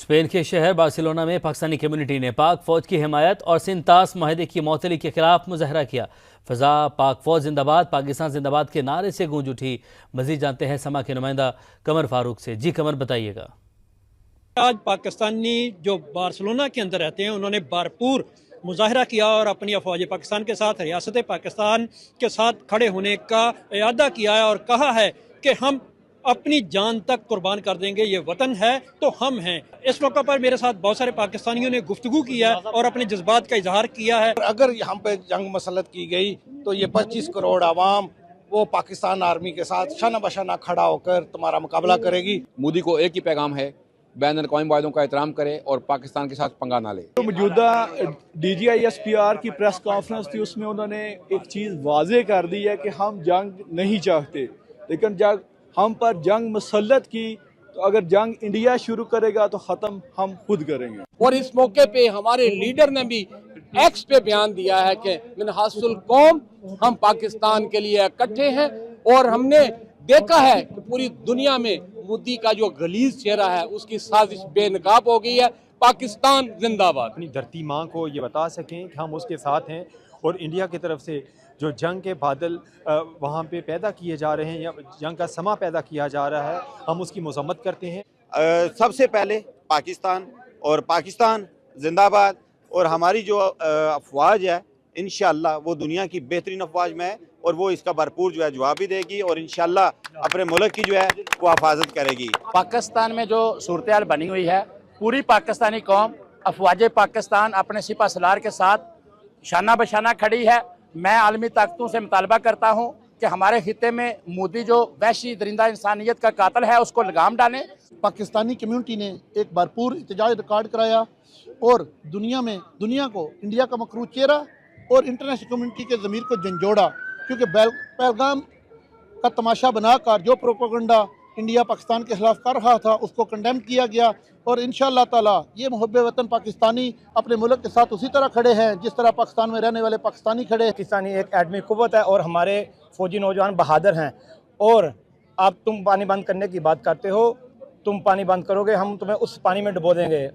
Spain के शहर Barcelona में पाकिस्तानी कम्युनिटी ने पाक फौज की हिमायत और सिंतास माहिदे की मअतली के खिलाफ मुजाहरा किया। फजा पाक फौज जिंदाबाद, पाकिस्तान जिंदाबाद के नारे से गूंज उठी। मजीद जानते हैं समा के नुमाइंदा कमर फारूक से। जी कमर, बताइएगा। आज पाकिस्तानी जो बार्सिलोना के अंदर रहते हैं उन्होंने भरपूर मुजाहरा किया और अपनी अफवाज पाकिस्तान के साथ, रियासत पाकिस्तान के साथ खड़े होने का इरादा किया है और कहा है कि हम अपनी जान तक कुर्बान कर देंगे, ये वतन है तो हम हैं। इस मौके पर मेरे साथ बहुत सारे पाकिस्तानियों ने गुफ्तगू किया है और अपने जज्बात का इजहार किया है। अगर यहाँ पे जंग मसलत की गई तो ये 25 करोड़ आवाम वो पाकिस्तान आर्मी के साथ शाना बशाना खड़ा होकर तुम्हारा मुकाबला करेगी। मोदी को एक ही पैगाम है, बैन अवी वायदों का एहतराम करे और पाकिस्तान के साथ पंगा ना ले। तो मौजूदा DGISPR की प्रेस कॉन्फ्रेंस थी, उसमें उन्होंने एक चीज़ वाजे कर दी है कि हम जंग नहीं चाहते, लेकिन जब हम पर जंग मसलत की तो अगर जंग इंडिया शुरू करेगा तो ख़त्म हम खुद करेंगे। और इस मौके पे हमारे लीडर ने भी एक्स पे बयान दिया है कि मिनहासुल कौम, हम पाकिस्तान के लिए इकट्ठे हैं। और हमने देखा है कि पूरी दुनिया में मोदी का जो गलीज चेहरा है उसकी साजिश बेनकाब हो गई है। पाकिस्तान जिंदाबाद। अपनी धरती माँ को ये बता सकें कि हम उसके साथ हैं और इंडिया की तरफ से जो जंग के बादल वहाँ पे पैदा किए जा रहे हैं या जंग का समा पैदा किया जा रहा है, हम उसकी मजम्मत करते हैं। सबसे पहले पाकिस्तान और पाकिस्तान जिंदाबाद। और हमारी जो अफवाज है इंशाअल्लाह वो दुनिया की बेहतरीन अफवाज में है और वो इसका भरपूर जो है जवाब भी देगी और इंशाअल्लाह अपने मुल्क की जो है वो हिफाजत करेगी। पाकिस्तान में जो सूरत हाल बनी हुई है, पूरी पाकिस्तानी कौम अफवाज पाकिस्तान अपने सिपा सलार के साथ शाना बशाना खड़ी है। मैं आलमी ताकतों से मुतालबा करता हूँ कि हमारे खित्ते में मोदी जो वहशी दरिंदा इंसानियत का कातिल है उसको लगाम डालें। पाकिस्तानी कम्युनिटी ने एक भरपूर एहतजाज रिकॉर्ड कराया और दुनिया को इंडिया का मकरूज चेहरा और इंटरनेशनल कम्युनिटी के ज़मीर को झंझोड़ा, क्योंकि पहलगाम का तमाशा बनाकर जो प्रोपेगेंडा इंडिया पाकिस्तान के खिलाफ कर रहा था उसको कंडेम किया गया। और इंशाअल्लाह ताला ये मुहब्बे वतन पाकिस्तानी अपने मुल्क के साथ उसी तरह खड़े हैं जिस तरह पाकिस्तान में रहने वाले पाकिस्तानी खड़े हैं। पाकिस्तानी एक एडमी कुव्वत है और हमारे फौजी नौजवान बहादुर हैं। और अब तुम पानी बंद करने की बात करते हो, तुम पानी बंद करोगे हम तुम्हें उस पानी में डुबो देंगे।